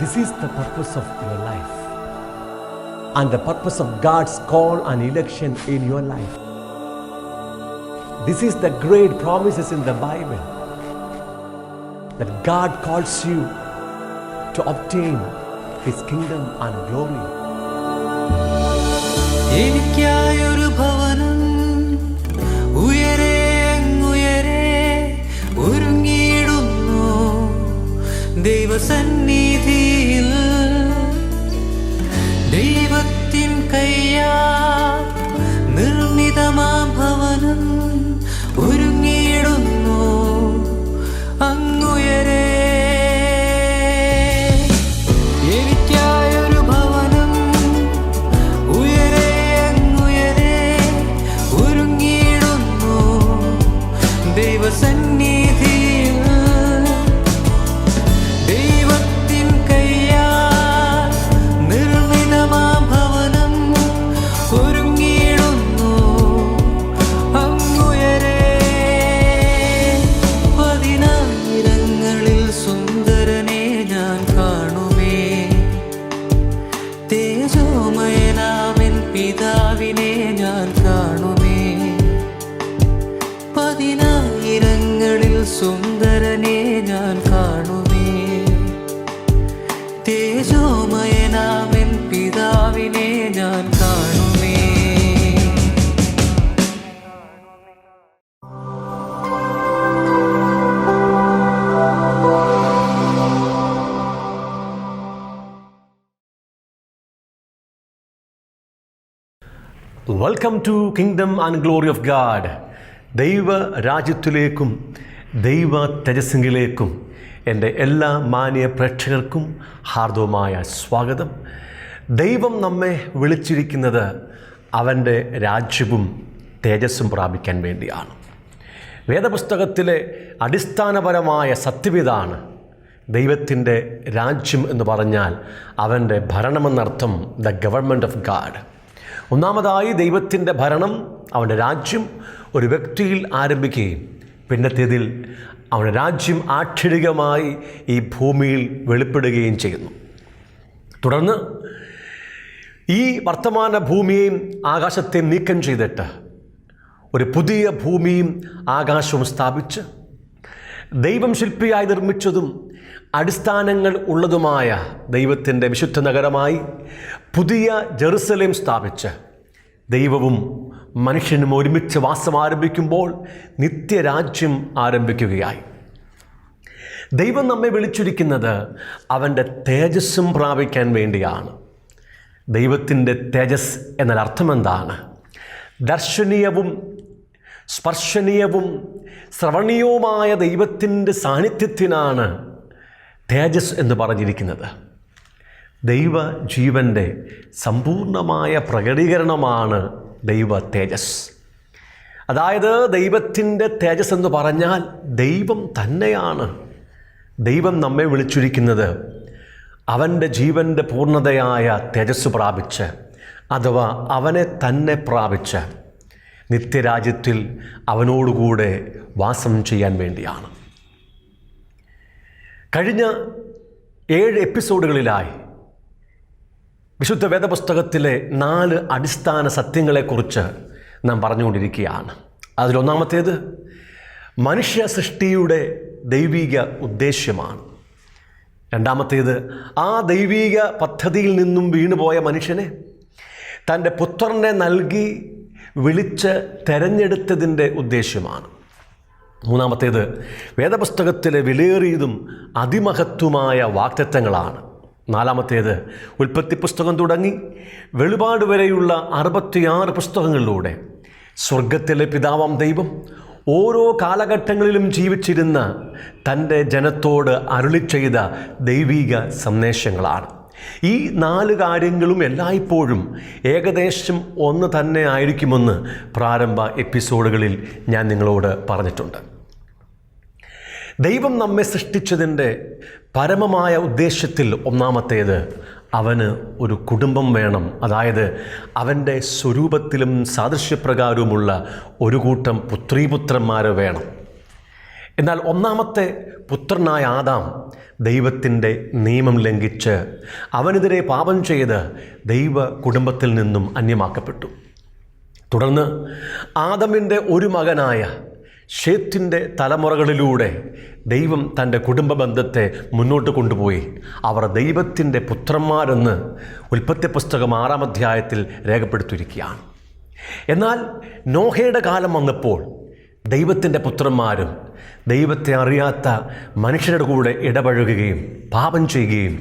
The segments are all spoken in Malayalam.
This is the purpose of your life and the purpose of God's call and election in your life. This is the great promises in the Bible that God calls you to obtain His kingdom and glory. എനിക്കായൊരു ഭവനം ഉയരെ അങ്ങുയരെ ഒരുങ്ങിയിടുന്നു ദൈവസന്നിധിയിൽ. ദൈവത്തിൻ കയ്യാൽ നിർമ്മിതമാം ഭവനം ഒരുങ്ങിയിടുന്നു അങ്ങുയരെ. പിതാവിനെ ഞാൻ കാണുമേ, പതിനായിരങ്ങളിൽ സുന്ദരനെ ഞാൻ കാണുമേ. തേജോമയനാമൻ പിതാവിനെ ഞാൻ കാണുമേ. Welcome to kingdom and glory of God. ദൈവ രാജ്യത്തിലേക്കും ദൈവ തേജസ്സിലേക്കും എൻ്റെ എല്ലാ മാന്യ പ്രേക്ഷകർക്കും ഹാർദവമായ സ്വാഗതം. ദൈവം നമ്മെ വിളിച്ചിരിക്കുന്നത് അവൻ്റെ രാജ്യവും തേജസ്സും പ്രാപിക്കാൻ വേണ്ടിയാണ്. വേദപുസ്തകത്തിലെ അടിസ്ഥാനപരമായ സത്യമിതാണ്. ദൈവത്തിൻ്റെ രാജ്യം എന്ന് പറഞ്ഞാൽ അവൻ്റെ ഭരണമെന്നർത്ഥം, ദ ഗവൺമെൻറ് ഓഫ് ഗാഡ്. ഒന്നാമതായി ദൈവത്തിൻ്റെ ഭരണം, അവൻ്റെ രാജ്യം ഒരു വ്യക്തിയിൽ ആരംഭിക്കുകയും പിന്നത്തേതിൽ അവൻ്റെ രാജ്യം ആക്ഷരികമായി ഈ ഭൂമിയിൽ വെളിപ്പെടുകയും ചെയ്യുന്നു. തുടർന്ന് ഈ വർത്തമാന ഭൂമിയെയും ആകാശത്തെയും നീക്കം ചെയ്തിട്ട് ഒരു പുതിയ ഭൂമിയും ആകാശവും സ്ഥാപിച്ച് ദൈവം ശില്പിയായി നിർമ്മിച്ചതും അടിസ്ഥാനങ്ങൾ ഉള്ളതുമായ ദൈവത്തിൻ്റെ വിശുദ്ധ നഗരമായി പുതിയ ജെറുസലേം സ്ഥാപിച്ച് ദൈവവും മനുഷ്യനും ഒരുമിച്ച് വാസം ആരംഭിക്കുമ്പോൾ നിത്യരാജ്യം ആരംഭിക്കുകയായി. ദൈവം നമ്മെ വിളിച്ചിരിക്കുന്നത് അവൻ്റെ തേജസ്സും പ്രാപിക്കാൻ വേണ്ടിയാണ്. ദൈവത്തിൻ്റെ തേജസ് എന്നാൽ അർത്ഥമെന്താണ്? ദർശനീയവും സ്പർശനീയവും ശ്രവണീയവുമായ ദൈവത്തിൻ്റെ സാന്നിധ്യത്തിനാണ് തേജസ് എന്ന് പറഞ്ഞിരിക്കുന്നത്. ദൈവ ജീവൻ്റെ സമ്പൂർണമായ പ്രകടീകരണമാണ് ദൈവ തേജസ്. അതായത് ദൈവത്തിൻ്റെ തേജസ് എന്ന് പറഞ്ഞാൽ ദൈവം തന്നെയാണ്. ദൈവം നമ്മെ വിളിച്ചിരിക്കുന്നത് അവൻ്റെ ജീവൻ്റെ പൂർണ്ണതയായ തേജസ് പ്രാപിച്ച്, അഥവാ അവനെ തന്നെ പ്രാപിച്ച് നിത്യരാജ്യത്തിൽ അവനോടുകൂടെ വാസം ചെയ്യാൻ വേണ്ടിയാണ്. കഴിഞ്ഞ 7 എപ്പിസോഡുകളിലായി വിശുദ്ധ വേദപുസ്തകത്തിലെ 4 അടിസ്ഥാന സത്യങ്ങളെക്കുറിച്ച് നാം പറഞ്ഞുകൊണ്ടിരിക്കുകയാണ്. അതിലൊന്നാമത്തേത് മനുഷ്യ സൃഷ്ടിയുടെ ദൈവിക ഉദ്ദേശ്യമാണ്. രണ്ടാമത്തേത് ആ ദൈവിക പദ്ധതിയിൽ നിന്നും വീണുപോയ മനുഷ്യനെ തൻ്റെ പുത്രനെ നൽകി വിളിച്ച് തെരഞ്ഞെടുത്തതിൻ്റെ ഉദ്ദേശ്യമാണ്. മൂന്നാമത്തേത് വേദപുസ്തകത്തിലെ വിലയേറിയതും അതിമഹത്വമായ വാഗ്ദത്തങ്ങളാണ്. നാലാമത്തേത് ഉൽപ്പത്തി പുസ്തകം തുടങ്ങി വെളിപാട് വരെയുള്ള 66 പുസ്തകങ്ങളിലൂടെ സ്വർഗത്തിലെ പിതാവാം ദൈവം ഓരോ കാലഘട്ടങ്ങളിലും ജീവിച്ചിരുന്ന തൻ്റെ ജനത്തോട് അരുളി ചെയ്ത ദൈവിക സന്ദേശങ്ങളാണ്. ഈ 4 കാര്യങ്ങളും എല്ലായ്പ്പോഴും ഏകദേശം ഒന്ന് തന്നെ ആയിരിക്കുമെന്ന് പ്രാരംഭ എപ്പിസോഡുകളിൽ ഞാൻ നിങ്ങളോട് പറഞ്ഞിട്ടുണ്ട്. ദൈവം നമ്മെ സൃഷ്ടിച്ചതിൻ്റെ പരമമായ ഉദ്ദേശ്യത്തിൽ ഒന്നാമത്തേത് അവന് ഒരു കുടുംബം വേണം. അതായത് അവൻ്റെ സ്വരൂപത്തിലും സാദൃശ്യപ്രകാരവുമുള്ള ഒരു കൂട്ടം പുത്രീപുത്രന്മാർ വേണം. എന്നാൽ ഒന്നാമത്തെ പുത്രനായ ആദാം ദൈവത്തിൻ്റെ നിയമം ലംഘിച്ച് അവനെതിരെ പാപം ചെയ്ത് ദൈവ കുടുംബത്തിൽ നിന്നും അന്യമാക്കപ്പെട്ടു. തുടർന്ന് ആദമിൻ്റെ ഒരു മകനായ ശേത്തിൻ്റെ തലമുറകളിലൂടെ ദൈവം തൻ്റെ കുടുംബ ബന്ധത്തെ മുന്നോട്ട് കൊണ്ടുപോയി അവർ ദൈവത്തിൻ്റെ പുത്രന്മാരെന്ന് ഉൽപ്പത്തി പുസ്തകം 6-ാം അധ്യായത്തിൽ രേഖപ്പെടുത്തിയിരിക്കുകയാണ്. എന്നാൽ നോഹയുടെ കാലം വന്നപ്പോൾ ദൈവത്തിൻ്റെ പുത്രന്മാരും ദൈവത്തെ അറിയാത്ത മനുഷ്യരുടെ കൂടെ ഇടപഴകുകയും പാപം ചെയ്യുകയും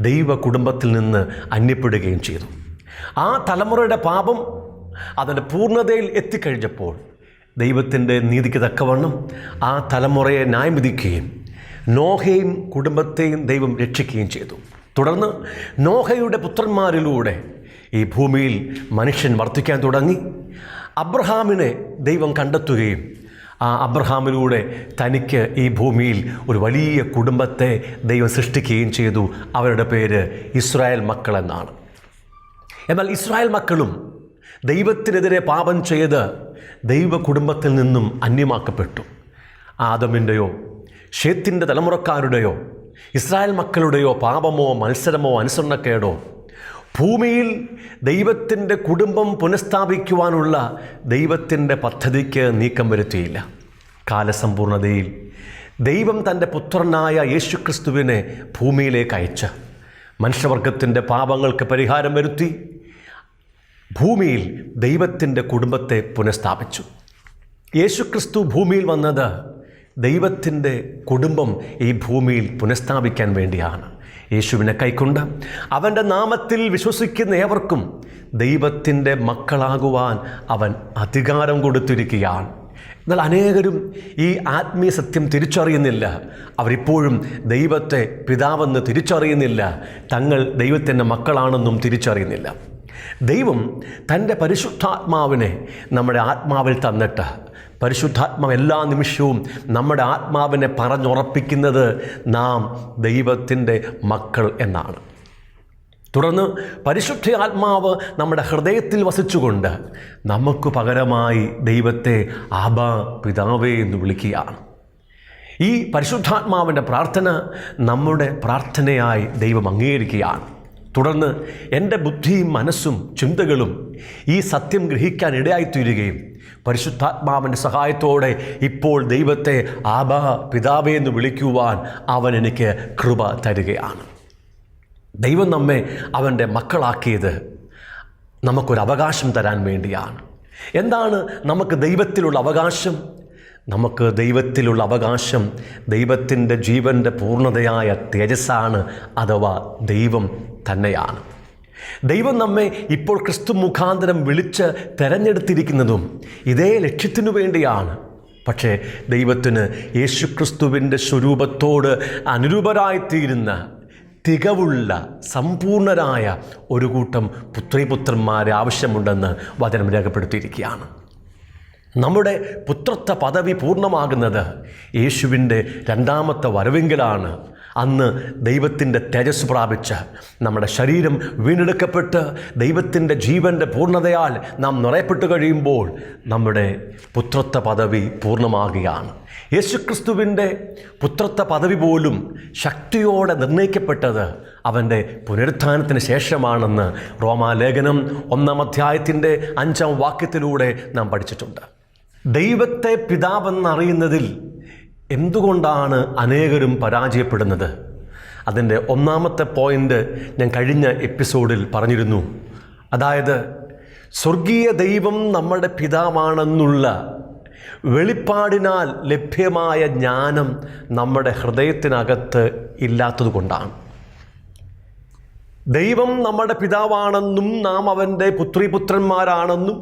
ദൈവ കുടുംബത്തിൽ നിന്ന് അന്യപ്പെടുകയും ചെയ്തു. ആ തലമുറയുടെ പാപം അതിൻ്റെ പൂർണ്ണതയിൽ എത്തിക്കഴിഞ്ഞപ്പോൾ ദൈവത്തിൻ്റെ നീതിക്ക് തക്കവണ്ണം ആ തലമുറയെ ന്യായം വിധിക്കുകയും നോഹയും കുടുംബത്തെയും ദൈവം രക്ഷിക്കുകയും ചെയ്തു. തുടർന്ന് നോഹയുടെ പുത്രന്മാരിലൂടെ ഈ ഭൂമിയിൽ മനുഷ്യൻ വർദ്ധിക്കാൻ തുടങ്ങി. അബ്രഹാമിനെ ദൈവം കണ്ടെത്തുകയും ആ അബ്രഹാമിലൂടെ തനിക്ക് ഈ ഭൂമിയിൽ ഒരു വലിയ കുടുംബത്തെ ദൈവം സൃഷ്ടിക്കുകയും ചെയ്തു. അവരുടെ പേര് ഇസ്രായേൽ മക്കൾ എന്നാണ്. എന്നാൽ ഇസ്രായേൽ മക്കളും ദൈവത്തിനെതിരെ പാപം ചെയ്ത് ദൈവ കുടുംബത്തിൽ നിന്നും അന്യമാക്കപ്പെട്ടു. ആദമിൻ്റെയോ ശേത്തിൻ്റെ തലമുറക്കാരുടെയോ ഇസ്രായേൽ മക്കളുടെയോ പാപമോ മത്സരമോ അനുസരണക്കേടോ ഭൂമിയിൽ ദൈവത്തിൻ്റെ കുടുംബം പുനഃസ്ഥാപിക്കുവാനുള്ള ദൈവത്തിൻ്റെ പദ്ധതിക്ക് നീക്കം വരുത്തിയില്ല. കാലസമ്പൂർണതയിൽ ദൈവം തൻ്റെ പുത്രനായ യേശുക്രിസ്തുവിനെ ഭൂമിയിലേക്ക് അയച്ച് മനുഷ്യവർഗത്തിൻ്റെ പാപങ്ങൾക്ക് പരിഹാരം വരുത്തി ഭൂമിയിൽ ദൈവത്തിൻ്റെ കുടുംബത്തെ പുനഃസ്ഥാപിച്ചു. യേശുക്രിസ്തു ഭൂമിയിൽ വന്നത് ദൈവത്തിൻ്റെ കുടുംബം ഈ ഭൂമിയിൽ പുനഃസ്ഥാപിക്കാൻ വേണ്ടിയാണ്. യേശുവിനെ കൈക്കൊണ്ട് അവൻ്റെ നാമത്തിൽ വിശ്വസിക്കുന്ന ഏവർക്കും ദൈവത്തിൻ്റെ മക്കളാകുവാൻ അവൻ അധികാരം കൊടുത്തിരിക്കുകയാണ്. എന്നാൽ അനേകരും ഈ ആത്മീയ സത്യം തിരിച്ചറിയുന്നില്ല. അവരിപ്പോഴും ദൈവത്തെ പിതാവെന്ന് തിരിച്ചറിയുന്നില്ല. തങ്ങൾ ദൈവത്തിൻ്റെ മക്കളാണെന്നും തിരിച്ചറിയുന്നില്ല. ദൈവം തൻ്റെ പരിശുദ്ധാത്മാവിനെ നമ്മുടെ ആത്മാവിൽ തന്നിട്ട് പരിശുദ്ധാത്മാവ് എല്ലാ നിമിഷവും നമ്മുടെ ആത്മാവിനെ പറഞ്ഞുറപ്പിക്കുന്നത് നാം ദൈവത്തിൻ്റെ മക്കൾ എന്നാണ്. തുടർന്ന് പരിശുദ്ധ ആത്മാവ് നമ്മുടെ ഹൃദയത്തിൽ വസിച്ചുകൊണ്ട് നമുക്ക് പകരമായി ദൈവത്തെ ആബാ പിതാവേ എന്ന് വിളിക്കുകയാണ്. ഈ പരിശുദ്ധാത്മാവിൻ്റെ പ്രാർത്ഥന നമ്മുടെ പ്രാർത്ഥനയായി ദൈവം അംഗീകരിക്കുകയാണ്. തുടർന്ന് എൻ്റെ ബുദ്ധിയും മനസ്സും ചിന്തകളും ഈ സത്യം ഗ്രഹിക്കാൻ ഇടയായിത്തീരുകയും പരിശുദ്ധാത്മാവിൻ്റെ സഹായത്തോടെ ഇപ്പോൾ ദൈവത്തെ ആബാ പിതാവേ എന്ന് വിളിക്കുവാൻ അവൻ എനിക്ക് കൃപ തരികയാണ്. ദൈവം നമ്മെ അവൻ്റെ മക്കളാക്കിയത് നമുക്കൊരു അവകാശം തരാൻ വേണ്ടിയാണ്. എന്താണ് നമുക്ക് ദൈവത്തിലുള്ള അവകാശം? നമുക്ക് ദൈവത്തിലുള്ള അവകാശം ദൈവത്തിൻ്റെ ജീവൻ്റെ പൂർണ്ണതയായ തേജസ്സാണ്, അഥവാ ദൈവം തന്നെയാണ്. ദൈവം നമ്മെ ഇപ്പോൾ ക്രിസ്തു മുഖാന്തരം വിളിച്ച് തെരഞ്ഞെടുത്തിരിക്കുന്നതും ഇതേ ലക്ഷ്യത്തിനു വേണ്ടിയാണ്. പക്ഷേ ദൈവത്തിന് യേശുക്രിസ്തുവിൻ്റെ സ്വരൂപത്തോട് അനുരൂപരായിത്തീരുന്ന തികവുള്ള സമ്പൂർണരായ ഒരു കൂട്ടം പുത്രീപുത്രന്മാരെ ആവശ്യമുണ്ടെന്ന് വചനം രേഖപ്പെടുത്തിയിരിക്കുകയാണ്. നമ്മുടെ പുത്രത്വ പദവി പൂർണ്ണമാകുന്നത് യേശുവിൻ്റെ രണ്ടാമത്തെ വരവെങ്കിലാണ്. അന്ന് ദൈവത്തിൻ്റെ തേജസ് പ്രാപിച്ച് നമ്മുടെ ശരീരം വീണ്ടെടുക്കപ്പെട്ട് ദൈവത്തിൻ്റെ ജീവൻ്റെ പൂർണ്ണതയാൽ നാം നിറയപ്പെട്ടു കഴിയുമ്പോൾ നമ്മുടെ പുത്രത്വ പദവി പൂർണ്ണമാകുകയാണ്. യേശുക്രിസ്തുവിൻ്റെ പുത്രത്വ പദവി പോലും ശക്തിയോടെ നിർണയിക്കപ്പെട്ടത് അവൻ്റെ പുനരുത്ഥാനത്തിന് ശേഷമാണെന്ന് റോമാലേഖനം 1-ാം അധ്യായത്തിൻ്റെ 5-ാം വാക്യത്തിലൂടെ നാം പഠിച്ചിട്ടുണ്ട്. ദൈവത്തെ പിതാവെന്നറിയുന്നതിൽ എന്തുകൊണ്ടാണ് അനേകരും പരാജയപ്പെടുന്നത്? അതിൻ്റെ ഒന്നാമത്തെ പോയിൻ്റ് ഞാൻ കഴിഞ്ഞ എപ്പിസോഡിൽ പറഞ്ഞിരുന്നു. അതായത് സ്വർഗീയ ദൈവം നമ്മുടെ പിതാവാണെന്നുള്ള വെളിപ്പാടിനാൽ ലഭ്യമായ ജ്ഞാനം നമ്മുടെ ഹൃദയത്തിനകത്ത് ഇല്ലാത്തതുകൊണ്ടാണ്. ദൈവം നമ്മുടെ പിതാവാണെന്നും നാം അവൻ്റെ പുത്രീപുത്രന്മാരാണെന്നും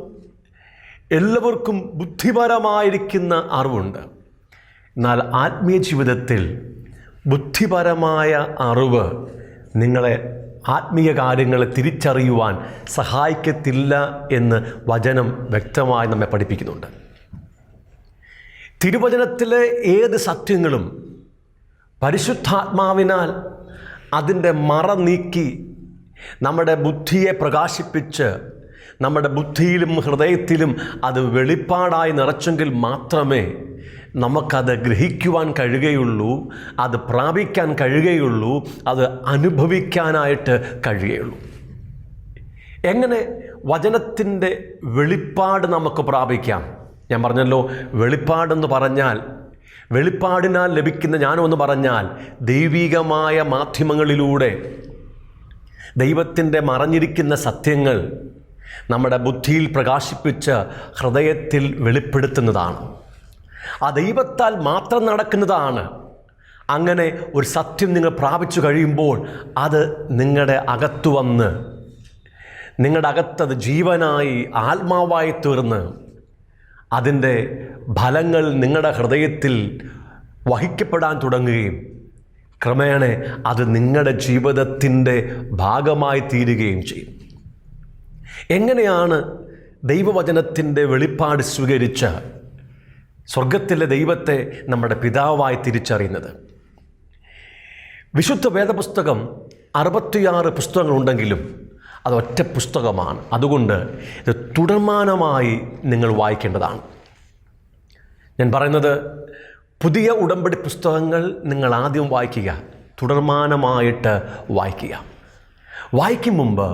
എല്ലാവർക്കും ബുദ്ധിപരമായിരിക്കുന്ന അറിവുണ്ട്. എന്നാൽ ആത്മീയ ജീവിതത്തിൽ ബുദ്ധിപരമായ അറിവ് നിങ്ങളെ ആത്മീയ കാര്യങ്ങളെ തിരിച്ചറിയുവാൻ സഹായിക്കത്തില്ല എന്ന് വചനം വ്യക്തമായി നമ്മെ പഠിപ്പിക്കുന്നുണ്ട്. തിരുവചനത്തിലെ ഏത് സത്യങ്ങളും പരിശുദ്ധാത്മാവിനാൽ അതിൻ്റെ മറ നീക്കി നമ്മുടെ ബുദ്ധിയെ പ്രകാശിപ്പിച്ച് നമ്മുടെ ബുദ്ധിയിലും ഹൃദയത്തിലും അത് വെളിപ്പാടായി നിറച്ചെങ്കിൽ മാത്രമേ നമുക്കത് ഗ്രഹിക്കുവാൻ കഴിയുകയുള്ളൂ, അത് പ്രാപിക്കാൻ കഴിയുകയുള്ളൂ, അത് അനുഭവിക്കാനായിട്ട് കഴിയുകയുള്ളൂ. എങ്ങനെ വചനത്തിൻ്റെ വെളിപ്പാട് നമുക്ക് പ്രാപിക്കാം? ഞാൻ പറഞ്ഞല്ലോ, വെളിപ്പാടെന്ന് പറഞ്ഞാൽ, വെളിപ്പാടിനാൽ ലഭിക്കുന്ന ജ്ഞാനമെന്ന് പറഞ്ഞാൽ ദൈവികമായ മാധ്യമങ്ങളിലൂടെ ദൈവത്തിൻ്റെ മറഞ്ഞിരിക്കുന്ന സത്യങ്ങൾ നമ്മുടെ ബുദ്ധിയിൽ പ്രകാശിപ്പിച്ച് ഹൃദയത്തിൽ വെളിപ്പെടുത്തുന്നതാണ്. ആ ദൈവത്താൽ മാത്രം നടക്കുന്നതാണ്. അങ്ങനെ ഒരു സത്യം നിങ്ങൾ പ്രാപിച്ചു കഴിയുമ്പോൾ അത് നിങ്ങളുടെ അകത്തു വന്ന്, നിങ്ങളുടെ അകത്തത് ജീവനായി ആത്മാവായി തീർന്ന് അതിൻ്റെ ഫലങ്ങൾ നിങ്ങളുടെ ഹൃദയത്തിൽ വഹിക്കപ്പെടാൻ തുടങ്ങുകയും ക്രമേണ അത് നിങ്ങളുടെ ജീവിതത്തിൻ്റെ ഭാഗമായി തീരുകയും ചെയ്യും. എങ്ങനെയാണ് ദൈവവചനത്തിൻ്റെ വെളിപ്പാട് സ്വീകരിച്ച സ്വർഗത്തിലെ ദൈവത്തെ നമ്മുടെ പിതാവായി തിരിച്ചറിയുന്നത്? വിശുദ്ധ വേദപുസ്തകം 66 പുസ്തകങ്ങളുണ്ടെങ്കിലും അത് ഒറ്റ പുസ്തകമാണ്. അതുകൊണ്ട് ഇത് തുടർമാനമായി നിങ്ങൾ വായിക്കേണ്ടതാണ്. ഞാൻ പറയുന്നത്, പുതിയ ഉടമ്പടി പുസ്തകങ്ങൾ നിങ്ങൾ ആദ്യം വായിക്കുക, തുടർമാനമായിട്ട് വായിക്കുക. വായിക്കും മുമ്പ്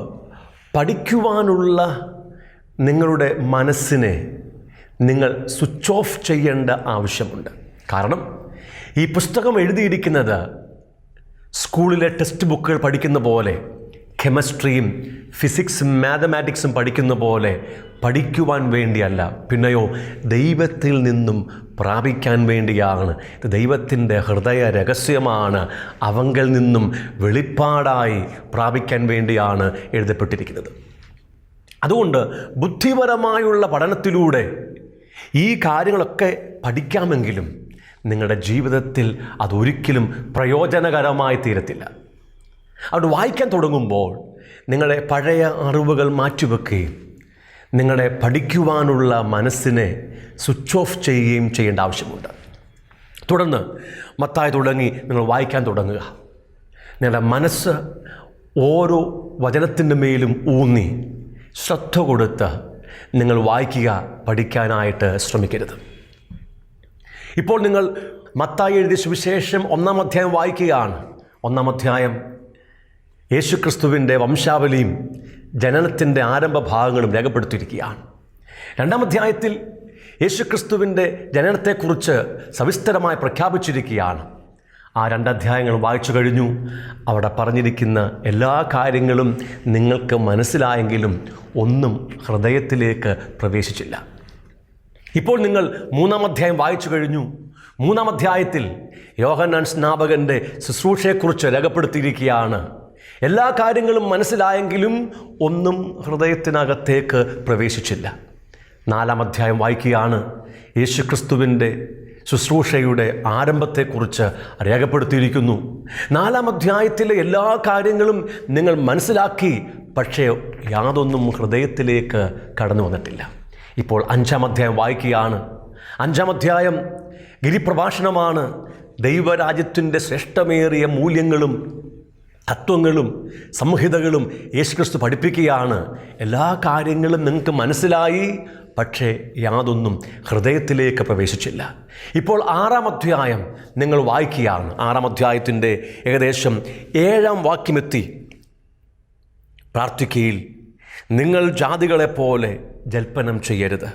പഠിക്കുവാനുള്ള നിങ്ങളുടെ മനസ്സിനെ നിങ്ങൾ സ്വിച്ച് ഓഫ് ചെയ്യേണ്ട ആവശ്യമുണ്ട്. കാരണം ഈ പുസ്തകം എഴുതിയിരിക്കുന്നത് സ്കൂളിലെ ടെക്സ്റ്റ് ബുക്കുകൾ പഠിക്കുന്ന പോലെ, കെമിസ്ട്രിയും ഫിസിക്സും മാത്തമാറ്റിക്സും പഠിക്കുന്ന പോലെ പഠിക്കുവാൻ വേണ്ടിയല്ല, പിന്നെയോ ദൈവത്തിൽ നിന്നും പ്രാപിക്കാൻ വേണ്ടിയാണ്. ഇത് ദൈവത്തിൻ്റെ ഹൃദയ രഹസ്യമാണ്. അവങ്കിൽ നിന്നും വെളിപ്പാടായി പ്രാപിക്കാൻ വേണ്ടിയാണ് എഴുതപ്പെട്ടിരിക്കുന്നത്. അതുകൊണ്ട് ബുദ്ധിപരമായുള്ള പഠനത്തിലൂടെ ഈ കാര്യങ്ങളൊക്കെ പഠിക്കാമെങ്കിലും നിങ്ങളുടെ ജീവിതത്തിൽ അതൊരിക്കലും പ്രയോജനകരമായി തീരത്തില്ല. അവിടെ വായിക്കാൻ തുടങ്ങുമ്പോൾ നിങ്ങളുടെ പഴയ അറിവുകൾ മാറ്റിവെക്കുകയും നിങ്ങളുടെ പഠിക്കുവാനുള്ള മനസ്സിനെ സ്വിച്ച് ഓഫ് ചെയ്യുകയും ചെയ്യേണ്ട ആവശ്യമുണ്ട്. തുടർന്ന് മത്തായി തുടങ്ങി നിങ്ങൾ വായിക്കാൻ തുടങ്ങുക. നിങ്ങളുടെ മനസ്സ് ഓരോ വചനത്തിൻ്റെ മേലും ഊന്നി ശ്രദ്ധ കൊടുത്ത് നിങ്ങൾ വായിക്കുക, പഠിക്കാനായിട്ട് ശ്രമിക്കരുത്. ഇപ്പോൾ നിങ്ങൾ മത്തായി എഴുതിയ സുവിശേഷം 1-ാം അധ്യായം വായിക്കുകയാണ്. 1-ാം അധ്യായം യേശുക്രിസ്തുവിൻ്റെ വംശാവലിയും ജനനത്തിൻ്റെ ആരംഭ ഭാഗങ്ങളും രേഖപ്പെടുത്തിയിരിക്കുകയാണ്. 2-ാം അധ്യായത്തിൽ യേശുക്രിസ്തുവിൻ്റെ ജനനത്തെക്കുറിച്ച് സവിസ്തരമായി പ്രഖ്യാപിച്ചിരിക്കുകയാണ്. ആ 2 അധ്യായങ്ങൾ വായിച്ചു കഴിഞ്ഞു. അവിടെ പറഞ്ഞിരിക്കുന്ന എല്ലാ കാര്യങ്ങളും നിങ്ങൾക്ക് മനസ്സിലായെങ്കിലും ഒന്നും ഹൃദയത്തിലേക്ക് പ്രവേശിച്ചില്ല. ഇപ്പോൾ നിങ്ങൾ 3-ാം അധ്യായം വായിച്ചു കഴിഞ്ഞു. 3-ാം അധ്യായത്തിൽ യോഹന്നാൻ സ്നാപകൻ്റെ ശുശ്രൂഷയെക്കുറിച്ച് രേഖപ്പെടുത്തിയിരിക്കുകയാണ്. എല്ലാ കാര്യങ്ങളും മനസ്സിലായെങ്കിലും ഒന്നും ഹൃദയത്തിനകത്തേക്ക് പ്രവേശിച്ചില്ല. 4-ാം അധ്യായം വായിക്കുകയാണ്. യേശുക്രിസ്തുവിൻ്റെ ശുശ്രൂഷയുടെ ആരംഭത്തെക്കുറിച്ച് രേഖപ്പെടുത്തിയിരിക്കുന്നു. 4-ാം അധ്യായത്തിലെ എല്ലാ കാര്യങ്ങളും നിങ്ങൾ മനസ്സിലാക്കി, പക്ഷേ യാതൊന്നും ഹൃദയത്തിലേക്ക് കടന്നു വന്നിട്ടില്ല. ഇപ്പോൾ 5-ാം അധ്യായം വായിക്കുകയാണ്. 5-ാം അധ്യായം ഗിരിപ്രഭാഷണമാണ്. ദൈവരാജ്യത്തിൻ്റെ ശ്രേഷ്ഠമേറിയ മൂല്യങ്ങളും തത്വങ്ങളും സംഹിതകളും യേശുക്രിസ്തു പഠിപ്പിക്കുകയാണ്. എല്ലാ കാര്യങ്ങളും നിങ്ങൾക്ക് മനസ്സിലായി, പക്ഷേ യാതൊന്നും ഹൃദയത്തിലേക്ക് പ്രവേശിച്ചില്ല. ഇപ്പോൾ 6-ാം അധ്യായം നിങ്ങൾ വായിക്കുകയാണ്. 6-ാം അധ്യായത്തിൻ്റെ ഏകദേശം 7-ാം വാക്യമെത്തി. പ്രാർത്ഥിക്കയിൽ നിങ്ങൾ ജാതികളെപ്പോലെ ജൽപ്പനം ചെയ്യരുത്.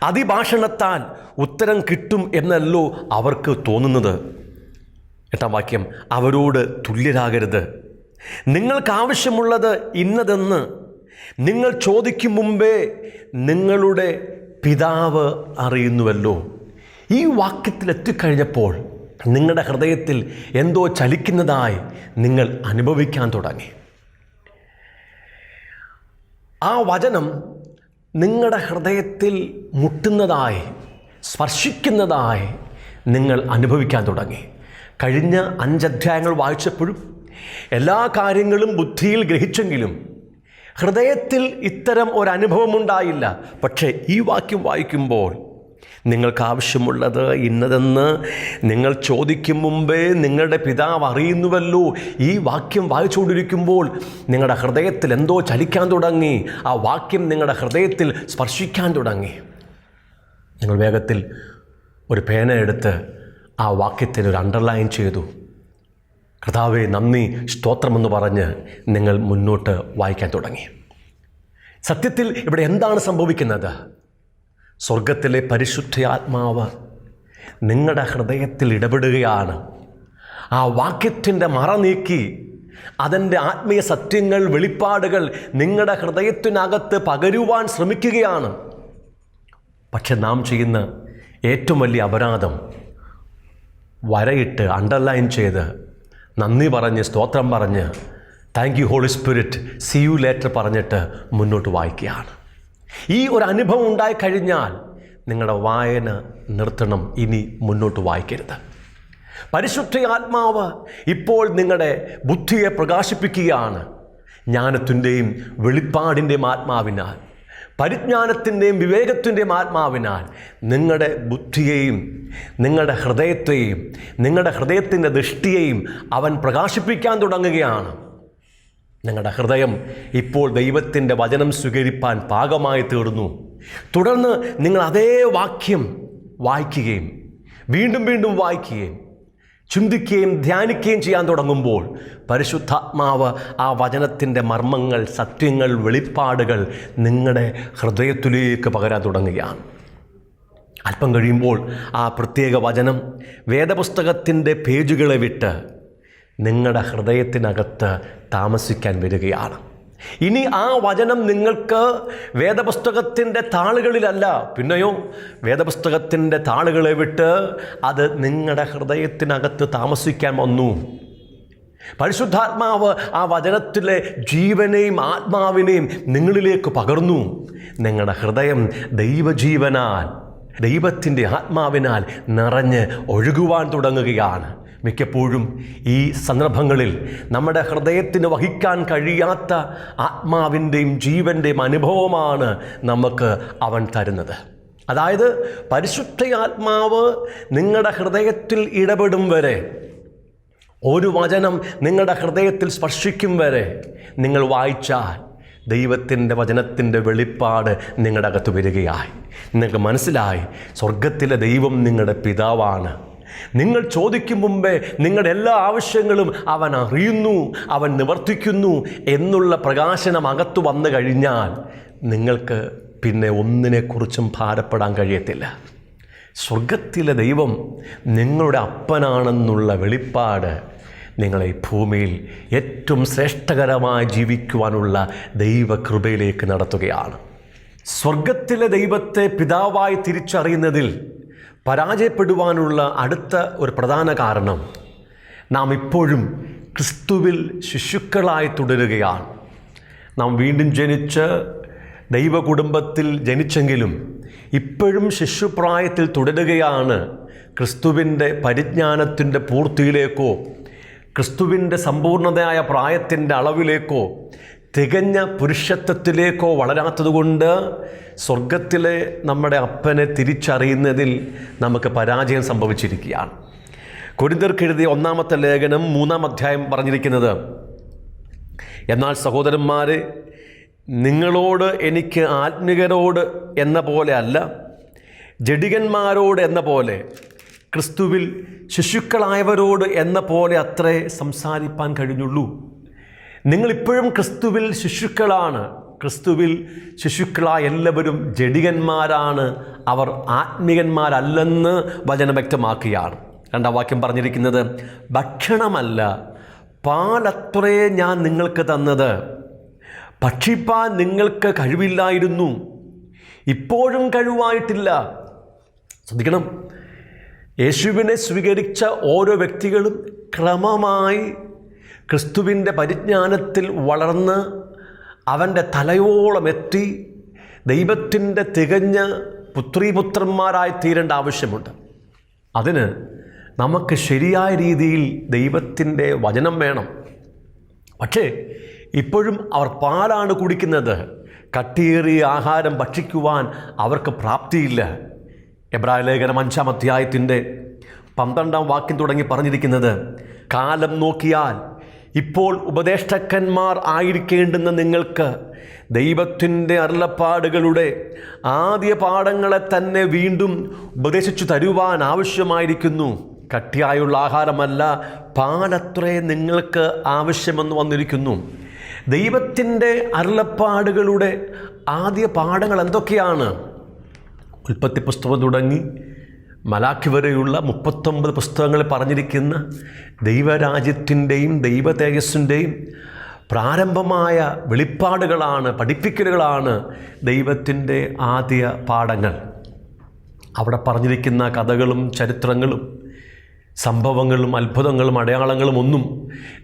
അതിഭാഷണത്താൽ ഉത്തരം കിട്ടും എന്നല്ലോ അവർക്ക് തോന്നുന്നത്. 8-ാം വാക്യം, അവരോട് തുല്യരാകരുത്. നിങ്ങൾക്കാവശ്യമുള്ളത് ഇന്നതെന്ന് നിങ്ങൾ ചോദിക്കും മുമ്പേ നിങ്ങളുടെ പിതാവ് അറിയുന്നുവല്ലോ. ഈ വാക്യത്തിൽ എത്തിക്കഴിഞ്ഞപ്പോൾ നിങ്ങളുടെ ഹൃദയത്തിൽ എന്തോ ചലിക്കുന്നതായി നിങ്ങൾ അനുഭവിക്കാൻ തുടങ്ങി. ആ വചനം നിങ്ങളുടെ ഹൃദയത്തിൽ മുട്ടുന്നതായി, സ്പർശിക്കുന്നതായി നിങ്ങൾ അനുഭവിക്കാൻ തുടങ്ങി. കഴിഞ്ഞ 5 അധ്യായങ്ങൾ വായിച്ചപ്പോഴും എല്ലാ കാര്യങ്ങളും ബുദ്ധിയിൽ ഗ്രഹിച്ചെങ്കിലും ഹൃദയത്തിൽ ഇത്തരം ഒരനുഭവമുണ്ടായില്ല. പക്ഷേ ഈ വാക്യം വായിക്കുമ്പോൾ നിങ്ങൾക്കാവശ്യമുള്ളത് ഇന്നതെന്ന് നിങ്ങൾ ചോദിക്കും മുമ്പേ നിങ്ങളുടെ പിതാവ് അറിയുന്നുവല്ലോ. ഈ വാക്യം വായിച്ചുകൊണ്ടിരിക്കുമ്പോൾ നിങ്ങളുടെ ഹൃദയത്തിൽ എന്തോ ചലിക്കാൻ തുടങ്ങി. ആ വാക്യം നിങ്ങളുടെ ഹൃദയത്തിൽ സ്പർശിക്കാൻ തുടങ്ങി. നിങ്ങൾ വേഗത്തിൽ ഒരു പേന എടുത്ത് ആ വാക്യത്തിന് ഒരു അണ്ടർലൈൻ ചെയ്തു. കർത്താവേ നന്ദി, സ്തോത്രമെന്ന് പറഞ്ഞ് നിങ്ങൾ മുന്നോട്ട് വായിക്കാൻ തുടങ്ങി. സത്യത്തിൽ ഇവിടെ എന്താണ് സംഭവിക്കുന്നത്? സ്വർഗത്തിലെ പരിശുദ്ധാത്മാവ് നിങ്ങളുടെ ഹൃദയത്തിൽ ഇടപെടുകയാണ്. ആ വാക്യത്തിൻ്റെ മറ നീക്കി അതിൻ്റെ ആത്മീയ സത്യങ്ങൾ, വെളിപ്പാടുകൾ നിങ്ങളുടെ ഹൃദയത്തിനകത്ത് പകരുവാൻ ശ്രമിക്കുകയാണ്. പക്ഷെ നാം ചെയ്യുന്ന ഏറ്റവും വലിയ അപരാധം വരയിട്ട് അണ്ടർലൈൻ ചെയ്ത് നന്ദി പറഞ്ഞ് സ്തോത്രം പറഞ്ഞ് thank you holy spirit, see you later പറഞ്ഞിട്ട് മുന്നോട്ട് വായിക്കുകയാണ്. ഈ ഒരു അനുഭവം ഉണ്ടായിക്കഴിഞ്ഞാൽ നിങ്ങളുടെ വായന നിർത്തണം, ഇനി മുന്നോട്ട് വായിക്കരുത്. പരിശുദ്ധാത്മാവ് ഇപ്പോൾ നിങ്ങളുടെ ബുദ്ധിയെ പ്രകാശിപ്പിക്കുകയാണ്. ജ്ഞാനത്തിൻ്റെയും വെളിപ്പാടിൻ്റെയും ആത്മാവിനാൽ, പരിജ്ഞാനത്തിൻ്റെയും വിവേകത്തിൻ്റെയും ആത്മാവിനാൽ നിങ്ങളുടെ ബുദ്ധിയെയും നിങ്ങളുടെ ഹൃദയത്തെയും നിങ്ങളുടെ ഹൃദയത്തിൻ്റെ ദൃഷ്ടിയെയും അവൻ പ്രകാശിപ്പിക്കാൻ തുടങ്ങുകയാണ്. നിങ്ങളുടെ ഹൃദയം ഇപ്പോൾ ദൈവത്തിൻ്റെ വചനം സ്വീകരിപ്പാൻ പാകമായി തീർന്നു. തുടർന്ന് നിങ്ങൾ അതേ വാക്യം വായിക്കുകയും വീണ്ടും വീണ്ടും വായിക്കുകയും ചിന്തിക്കുകയും ധ്യാനിക്കുകയും ചെയ്യാൻ തുടങ്ങുമ്പോൾ പരിശുദ്ധാത്മാവ് ആ വചനത്തിൻ്റെ മർമ്മങ്ങൾ, സത്യങ്ങൾ, വെളിപ്പാടുകൾ നിങ്ങളുടെ ഹൃദയത്തിലേക്ക് പകരാൻ തുടങ്ങുകയാണ്. അല്പം കഴിയുമ്പോൾ ആ പ്രത്യേക വചനം വേദപുസ്തകത്തിൻ്റെ പേജുകളെ വിട്ട് നിങ്ങളുടെ ഹൃദയത്തിനകത്ത് താമസിക്കാൻ വരികയാണ്. ഇനി ആ വചനം നിങ്ങൾക്ക് വേദപുസ്തകത്തിൻ്റെ താളുകളിലല്ല, പിന്നെയോ വേദപുസ്തകത്തിൻ്റെ താളുകളെ വിട്ട് അത് നിങ്ങളുടെ ഹൃദയത്തിനകത്ത് താമസിക്കാൻ വന്നു. പരിശുദ്ധാത്മാവ് ആ വചനത്തിലെ ജീവനെയും ആത്മാവിനെയും നിങ്ങളിലേക്ക് പകർന്നു. നിങ്ങളുടെ ഹൃദയം ദൈവജീവനാൽ, ദൈവത്തിൻ്റെ ആത്മാവിനാൽ നിറഞ്ഞ് ഒഴുകുവാൻ തുടങ്ങുകയാണ്. മിക്കപ്പോഴും ഈ സന്ദർഭങ്ങളിൽ നമ്മുടെ ഹൃദയത്തിന് വഹിക്കാൻ കഴിയാത്ത ആത്മാവിൻ്റെയും ജീവൻ്റെയും അനുഭവമാണ് നമുക്ക് അവൻ തരുന്നത്. അതായത് പരിശുദ്ധാത്മാവ് നിങ്ങളുടെ ഹൃദയത്തിൽ ഇടപെടും വരെ, ഒരു വചനം നിങ്ങളുടെ ഹൃദയത്തിൽ സ്പർശിക്കും വരെ നിങ്ങൾ വായിച്ചാൽ ദൈവത്തിൻ്റെ വചനത്തിൻ്റെ വെളിപ്പാട് നിങ്ങളുടെ അകത്ത് വരികയായി. നിങ്ങൾക്ക് മനസ്സിലായി, സ്വർഗത്തിലെ ദൈവം നിങ്ങളുടെ പിതാവാണ്. നിങ്ങൾ ചോദിക്കും മുമ്പേ നിങ്ങളുടെ എല്ലാ ആവശ്യങ്ങളും അവൻ അറിയുന്നു, അവൻ നിവർത്തിക്കുന്നു എന്നുള്ള പ്രകാശനം അകത്ത് വന്നു കഴിഞ്ഞാൽ നിങ്ങൾക്ക് പിന്നെ ഒന്നിനെക്കുറിച്ചും ഭാരപ്പെടാൻ കഴിയത്തില്ല. സ്വർഗത്തിലെ ദൈവം നിങ്ങളുടെ അപ്പനാണെന്നുള്ള വെളിപ്പാട് നിങ്ങളെ ഭൂമിയിൽ ഏറ്റവും ശ്രേഷ്ഠകരമായി ജീവിക്കുവാനുള്ള ദൈവകൃപയിലേക്ക് നടത്തുകയാണ്. സ്വർഗത്തിലെ ദൈവത്തെ പിതാവായി തിരിച്ചറിയുന്നതിൽ പരാജയപ്പെടുവാനുള്ള അടുത്ത ഒരു പ്രധാന കാരണം നാം ഇപ്പോഴും ക്രിസ്തുവിൽ ശിശുക്കളായി തുടരുകയാണ്. നാം വീണ്ടും ജനിച്ച് ദൈവകുടുംബത്തിൽ ജനിച്ചെങ്കിലും ഇപ്പോഴും ശിശുപ്രായത്തിൽ തുടരുകയാണ്. ക്രിസ്തുവിൻ്റെ പരിജ്ഞാനത്തിൻ്റെ പൂർത്തിയിലേക്കോ ക്രിസ്തുവിൻ്റെ സമ്പൂർണ്ണതയായ പ്രായത്തിൻ്റെ അളവിലേക്കോ തികഞ്ഞ പുരുഷത്വത്തിലേക്കോ വളരാത്തതുകൊണ്ട് സ്വർഗത്തിലെ നമ്മുടെ അപ്പനെ തിരിച്ചറിയുന്നതിൽ നമുക്ക് പരാജയം സംഭവിച്ചിരിക്കുകയാണ്. കൊരിന്ത്യർക്ക് എഴുതിയ 1-ാമത്തെ ലേഖനം 3-ാം അധ്യായം പറഞ്ഞിരിക്കുന്നത്, എന്നാൽ സഹോദരന്മാരെ, നിങ്ങളോട് എനിക്ക് ആത്മികരോട് എന്ന പോലെ അല്ല, ജഡികന്മാരോട് എന്ന പോലെ, ക്രിസ്തുവിൽ ശിശുക്കളായവരോട് എന്ന പോലെ അത്രേ സംസാരിപ്പാൻ കഴിഞ്ഞുള്ളൂ. നിങ്ങളിപ്പോഴും ക്രിസ്തുവിൽ ശിശുക്കളാണ്. ക്രിസ്തുവിൽ ശിശുക്കളായ എല്ലാവരും ജഡികന്മാരാണ്, അവർ ആത്മീകന്മാരല്ലെന്ന് വചനം വ്യക്തമാക്കുകയാണ്. 2-ാം വാക്യം പറഞ്ഞിരിക്കുന്നത്, ഭക്ഷണമല്ല പാലത്രേ ഞാൻ നിങ്ങൾക്ക് തന്നത്, ഭക്ഷിപ്പാൻ നിങ്ങൾക്ക് കഴിവില്ലായിരുന്നു, ഇപ്പോഴും കഴിവായിട്ടില്ല. ശ്രദ്ധിക്കണം, യേശുവിനെ സ്വീകരിച്ച ഓരോ വ്യക്തികളും ക്രമമായി ക്രിസ്തുവിൻ്റെ പരിജ്ഞാനത്തിൽ വളർന്ന് അവൻ്റെ തലയോളം എത്തി ദൈവത്തിൻ്റെ തികഞ്ഞ പുത്രീപുത്രന്മാരായി തീരേണ്ട ആവശ്യമുണ്ട്. അതിന് നമുക്ക് ശരിയായ രീതിയിൽ ദൈവത്തിൻ്റെ വചനം വേണം. പക്ഷേ ഇപ്പോഴും അവർ പാലാണ് കുടിക്കുന്നത്. കട്ടിയേറിയ ആഹാരം ഭക്ഷിക്കുവാൻ അവർക്ക് പ്രാപ്തിയില്ല. എബ്രായ ലേഖനം 5-ാം അധ്യായത്തിൻ്റെ 12-ാം വാക്യം തുടങ്ങി പറഞ്ഞിരിക്കുന്നത്, കാലം നോക്കിയാൽ ഇപ്പോൾ ഉപദേഷ്ടാക്കന്മാർ ആയിരിക്കേണ്ടുന്ന നിങ്ങൾക്ക് ദൈവത്തിൻ്റെ അരുളപ്പാടുകളുടെ ആദ്യ പാഠങ്ങളെ തന്നെ വീണ്ടും ഉപദേശിച്ചു തരുവാൻ ആവശ്യമായിരിക്കുന്നു. കട്ടിയായുള്ള ആഹാരമല്ല, പാലത്രേ നിങ്ങൾക്ക് ആവശ്യമെന്ന് വന്നിരിക്കുന്നു. ദൈവത്തിൻ്റെ അരുളപ്പാടുകളുടെ ആദ്യ പാഠങ്ങൾ എന്തൊക്കെയാണ്? ഉൽപ്പത്തി പുസ്തകം തുടങ്ങി മലാഖി വരെയുള്ള 39 പുസ്തകങ്ങളിൽ പറഞ്ഞിരിക്കുന്ന ദൈവരാജ്യത്തിൻ്റെയും ദൈവ തേജസ്സിൻ്റെയും പ്രാരംഭമായ വെളിപ്പാടുകളാണ്, പഠിപ്പിക്കലുകളാണ് ദൈവത്തിൻ്റെ ആദ്യ പാഠങ്ങൾ. അവിടെ പറഞ്ഞിരിക്കുന്ന കഥകളും ചരിത്രങ്ങളും സംഭവങ്ങളും അത്ഭുതങ്ങളും അടയാളങ്ങളും ഒന്നും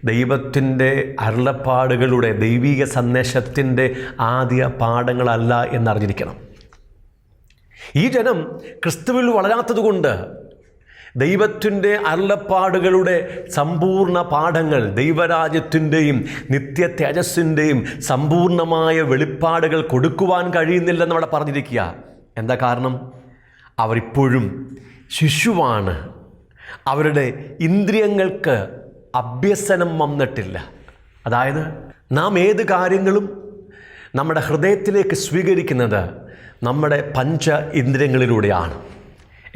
ദൈവത്തിൻ്റെ അരുളപ്പാടുകളുടെ ദൈവിക സന്ദേശത്തിൻ്റെ ആദ്യ പാഠങ്ങളല്ല എന്നറിഞ്ഞിരിക്കണം. ഈ ജനം ക്രിസ്തുവിൽ വളരാത്തതുകൊണ്ട് ദൈവത്തിൻ്റെ അരുളപ്പാടുകളുടെ സമ്പൂർണ്ണ പാഠങ്ങൾ, ദൈവരാജ്യത്തിൻ്റെയും നിത്യ തേജസ്സിൻ്റെയും സമ്പൂർണ്ണമായ വെളിപ്പാടുകൾ കൊടുക്കുവാൻ കഴിയുന്നില്ലെന്ന് അവിടെ പറഞ്ഞിരിക്കുക. എന്താ കാരണം? അവരിപ്പോഴും ശിശുവാണ്. അവരുടെ ഇന്ദ്രിയങ്ങൾക്ക് അഭ്യസനം വന്നിട്ടില്ല. അതായത് നാം ഏത് കാര്യങ്ങളും നമ്മുടെ ഹൃദയത്തിലേക്ക് സ്വീകരിക്കുന്നത് നമ്മുടെ പഞ്ച ഇന്ദ്രിയങ്ങളിലൂടെയാണ്.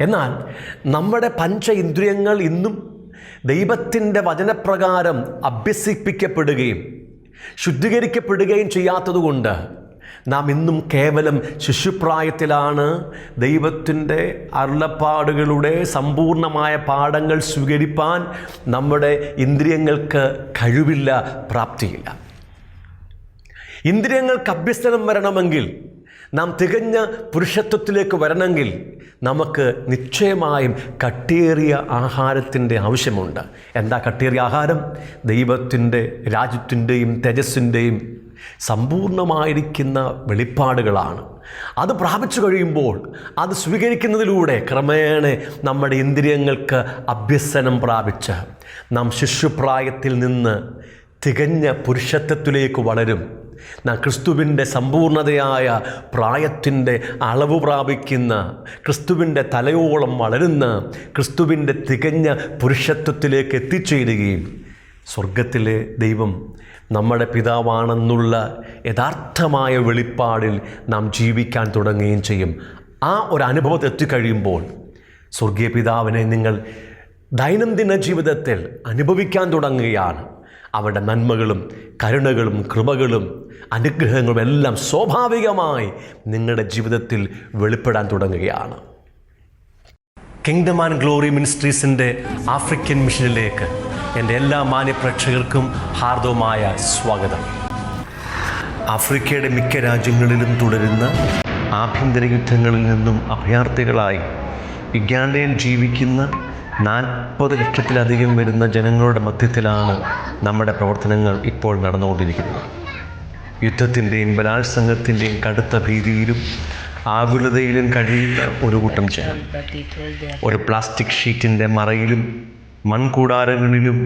എന്നാൽ നമ്മുടെ പഞ്ച ഇന്ദ്രിയങ്ങൾ ഇന്നും ദൈവത്തിൻ്റെ വചനപ്രകാരം അഭ്യസിപ്പിക്കപ്പെടുകയും ശുദ്ധീകരിക്കപ്പെടുകയും ചെയ്യാത്തതുകൊണ്ട് നാം ഇന്നും കേവലം ശിശുപ്രായത്തിലാണ്. ദൈവത്തിൻ്റെ അരുളപ്പാടുകളുടെ സമ്പൂർണ്ണമായ പാഠങ്ങൾ സ്വീകരിപ്പാൻ നമ്മുടെ ഇന്ദ്രിയങ്ങൾക്ക് കഴിവില്ല, പ്രാപ്തിയില്ല. ഇന്ദ്രിയങ്ങൾക്ക് അഭ്യസനം വരണമെങ്കിൽ, നാം തികഞ്ഞ പുരുഷത്വത്തിലേക്ക് വരണമെങ്കിൽ നമുക്ക് നിശ്ചയമായും കട്ടിയേറിയ ആഹാരത്തിൻ്റെ ആവശ്യമുണ്ട്. എന്താ കട്ടിയേറിയ ആഹാരം? ദൈവത്തിൻ്റെ രാജ്യത്തിൻ്റെയും തേജസ്സിൻ്റെയും സമ്പൂർണ്ണമായിരിക്കുന്ന വെളിപ്പാടുകളാണ്. അത് പ്രാപിച്ചു കഴിയുമ്പോൾ, അത് സ്വീകരിക്കുന്നതിലൂടെ ക്രമേണ നമ്മുടെ ഇന്ദ്രിയങ്ങൾക്ക് അഭ്യസനം പ്രാപിച്ച് നാം ശിശുപ്രായത്തിൽ നിന്ന് തികഞ്ഞ പുരുഷത്വത്തിലേക്ക് വളരും. നാം ക്രിസ്തുവിൻ്റെ സമ്പൂർണതയായ പ്രായത്തിൻ്റെ അളവ് പ്രാപിക്കുന്ന, ക്രിസ്തുവിൻ്റെ തലയോളം വളരുന്ന, ക്രിസ്തുവിൻ്റെ തികഞ്ഞ പുരുഷത്വത്തിലേക്ക് എത്തിച്ചേരുകയും സ്വർഗത്തിലെ ദൈവം നമ്മുടെ പിതാവാണെന്നുള്ള യഥാർത്ഥമായ വെളിപ്പാടിൽ നാം ജീവിക്കാൻ തുടങ്ങുകയും ചെയ്യും. ആ ഒരു അനുഭവത്തിൽ എത്തിക്കഴിയുമ്പോൾ സ്വർഗീയ പിതാവിനെ നിങ്ങൾ ദൈനംദിന ജീവിതത്തിൽ അനുഭവിക്കാൻ തുടങ്ങുകയാണ്. അവരുടെ നന്മകളും കരുണകളും കൃപകളും അനുഗ്രഹങ്ങളും എല്ലാം സ്വാഭാവികമായി നിങ്ങളുടെ ജീവിതത്തിൽ വെളിപ്പെടാൻ തുടങ്ങുകയാണ്. കിങ്ഡം ആൻഡ് ഗ്ലോറി മിനിസ്ട്രീസിൻ്റെ ആഫ്രിക്കൻ മിഷനിലേക്ക് എൻ്റെ എല്ലാ മാന്യപ്രേക്ഷകർക്കും ഹാർദവമായ സ്വാഗതം. ആഫ്രിക്കയുടെ മിക്ക രാജ്യങ്ങളിലും തുടരുന്ന ആഭ്യന്തര യുദ്ധങ്ങളിൽ നിന്നും അഭയാർത്ഥികളായി യുഗാണ്ടയിൽ ജീവിക്കുന്ന 40 ലക്ഷത്തിലധികം വരുന്ന ജനങ്ങളുടെ മധ്യത്തിലാണ് നമ്മുടെ പ്രവർത്തനങ്ങൾ ഇപ്പോൾ നടന്നുകൊണ്ടിരിക്കുന്നത്. യുദ്ധത്തിൻ്റെയും ബലാത്സംഗത്തിൻ്റെയും കടുത്ത ഭീതിയിലും ആകുലതയിലും കഴിയുന്ന ഒരു കൂട്ടം ജനം, ഒരു പ്ലാസ്റ്റിക് ഷീറ്റിൻ്റെ മറയിലും മൺകൂടാരങ്ങളിലും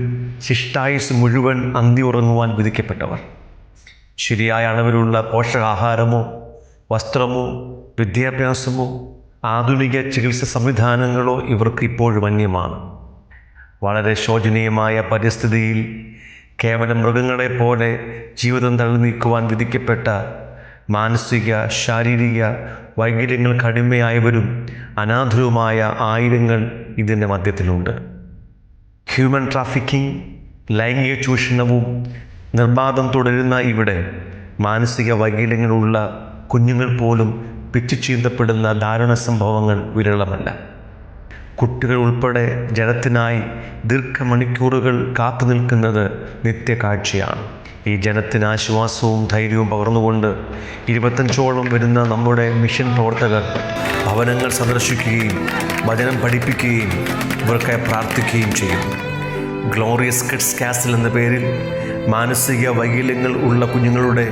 ശിഷ്ടായുസ് മുഴുവൻ അന്തി ഉറങ്ങുവാൻ വിധിക്കപ്പെട്ടവർ. ശരിയായ അളവിലുള്ള പോഷകാഹാരമോ വസ്ത്രമോ വിദ്യാഭ്യാസമോ ആധുനിക ചികിത്സ സംവിധാനങ്ങളോ ഇവർക്ക് ഇപ്പോഴും അന്യമാണ്. വളരെ ശോചനീയമായ പരിസ്ഥിതിയിൽ കേവലം മൃഗങ്ങളെപ്പോലെ ജീവിതം തള്ളി നീക്കുവാൻ വിധിക്കപ്പെട്ട മാനസിക ശാരീരിക വൈകല്യങ്ങൾക്ക് അടിമയായവരും അനാഥരുമായ ആയിരങ്ങൾ ഇതിൻ്റെ മധ്യത്തിലുണ്ട്. ഹ്യൂമൻ ട്രാഫിക്കിംഗ്, ലൈംഗിക ചൂഷണവും നിർബാധം തുടരുന്ന ഇവിടെ മാനസിക വൈകല്യങ്ങളുള്ള കുഞ്ഞുങ്ങൾ പോലും പിച്ചുചീന്തപ്പെടുന്ന ദാരുണ സംഭവങ്ങൾ വിരളമല്ല. കുട്ടികൾ ഉൾപ്പെടെ ജനത്തിനായി ദീർഘമണിക്കൂറുകൾ കാത്തു നിൽക്കുന്നത് നിത്യകാഴ്ചയാണ്. ഈ ജനത്തിന് ആശ്വാസവും ധൈര്യവും പകർന്നുകൊണ്ട് 25ഓളം വരുന്ന നമ്മുടെ മിഷൻ പ്രവർത്തകർ ഭവനങ്ങൾ സന്ദർശിക്കുകയും വചനം പഠിപ്പിക്കുകയും ഇവർക്കായി പ്രാർത്ഥിക്കുകയും ചെയ്യും. ഗ്ലോറിയസ് കിഡ്സ് കാസിൽ എന്ന പേരിൽ മാനസിക വൈകല്യങ്ങൾ ഉള്ള കുഞ്ഞുങ്ങളുടെ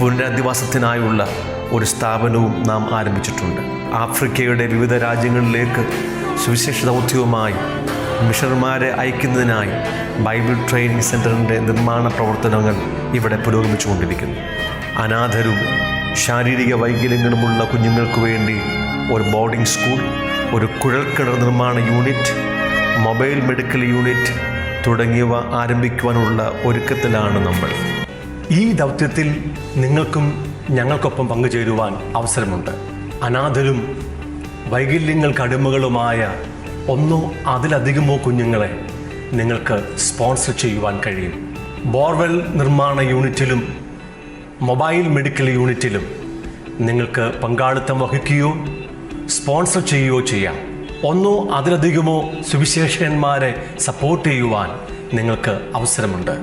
പുനരധിവാസത്തിനായുള്ള ഒരു സ്ഥാപനവും നാം ആരംഭിച്ചിട്ടുണ്ട്. ആഫ്രിക്കയുടെ വിവിധ രാജ്യങ്ങളിലേക്ക് സുവിശേഷ ദൗത്യവുമായി മിഷണർമാരെ അയക്കുന്നതിനായി ബൈബിൾ ട്രെയിനിങ് സെൻ്ററിൻ്റെ നിർമ്മാണ പ്രവർത്തനങ്ങൾ ഇവിടെ പുരോഗമിച്ചുകൊണ്ടിരിക്കുന്നു. അനാഥരും ശാരീരിക വൈകല്യങ്ങളുമുള്ള കുഞ്ഞുങ്ങൾക്ക് വേണ്ടി ഒരു ബോർഡിംഗ് സ്കൂൾ, ഒരു കുഴൽക്കിണർ നിർമ്മാണ യൂണിറ്റ്, മൊബൈൽ മെഡിക്കൽ യൂണിറ്റ്, തുടങ്ങിയവ ആരംഭിക്കുവാനുള്ള ഒരുക്കത്തിലാണ് നമ്മൾ. ഈ ദൗത്യത്തിൽ നിങ്ങൾക്കും ഞങ്ങൾക്കൊപ്പം പങ്കുചേരുവാൻ അവസരമുണ്ട്. അനാഥരും വൈകല്യങ്ങൾക്ക് അടിമകളുമായ ഒന്നോ അതിലധികമോ കുഞ്ഞുങ്ങളെ നിങ്ങൾക്ക് സ്പോൺസർ ചെയ്യുവാൻ കഴിയും. ബോർവെൽ നിർമ്മാണ യൂണിറ്റിലും മൊബൈൽ മെഡിക്കൽ യൂണിറ്റിലും നിങ്ങൾക്ക് പങ്കാളിത്തം വഹിക്കുകയോ സ്പോൺസർ ചെയ്യുകയോ ചെയ്യാം. ഒന്നോ അതിലധികമോ സുവിശേഷകന്മാരെ സപ്പോർട്ട് ചെയ്യുവാൻ നിങ്ങൾക്ക് അവസരമുണ്ട്.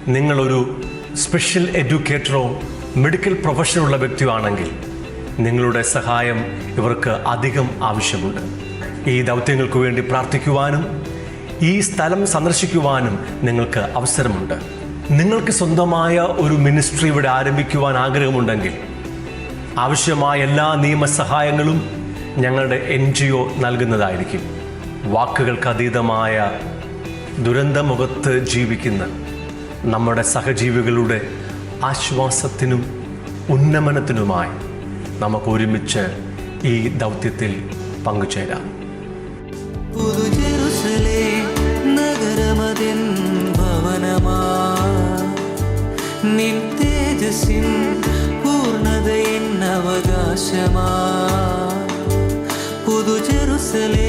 നിങ്ങളൊരു സ്പെഷ്യൽ എഡ്യൂക്കേറ്ററോ മെഡിക്കൽ പ്രൊഫഷനുള്ള വ്യക്തിയാണെങ്കിൽ നിങ്ങളുടെ സഹായം ഇവർക്ക് അധികം ആവശ്യമുണ്ട്. ഈ ദൗത്യങ്ങൾക്ക് വേണ്ടി പ്രാർത്ഥിക്കുവാനും ഈ സ്ഥലം സന്ദർശിക്കുവാനും നിങ്ങൾക്ക് അവസരമുണ്ട്. നിങ്ങൾക്ക് സ്വന്തമായ ഒരു മിനിസ്ട്രി ഇവിടെ ആരംഭിക്കുവാൻ ആഗ്രഹമുണ്ടെങ്കിൽ ആവശ്യമായ എല്ലാ നിയമസഹായങ്ങളും ഞങ്ങളുടെ NGO നൽകുന്നതായിരിക്കും. വാക്കുകൾക്ക് അതീതമായ ദുരന്തമുഖത്ത് ജീവിക്കുന്ന നമ്മുടെ സഹജീവികളുടെ ആശ്വാസത്തിനും ഉന്നമനത്തിനുമായി നമുക്ക് ഒരുമിച്ച് ഈ ദൗത്യത്തിൽ പങ്കുചേരാം. നഗരമതിൻ ഭവനമാ നിൻ തേജസ്സിൻ പൂർണ്ണതയിൻ അവകാശമാ പുതു ജെറുസലേം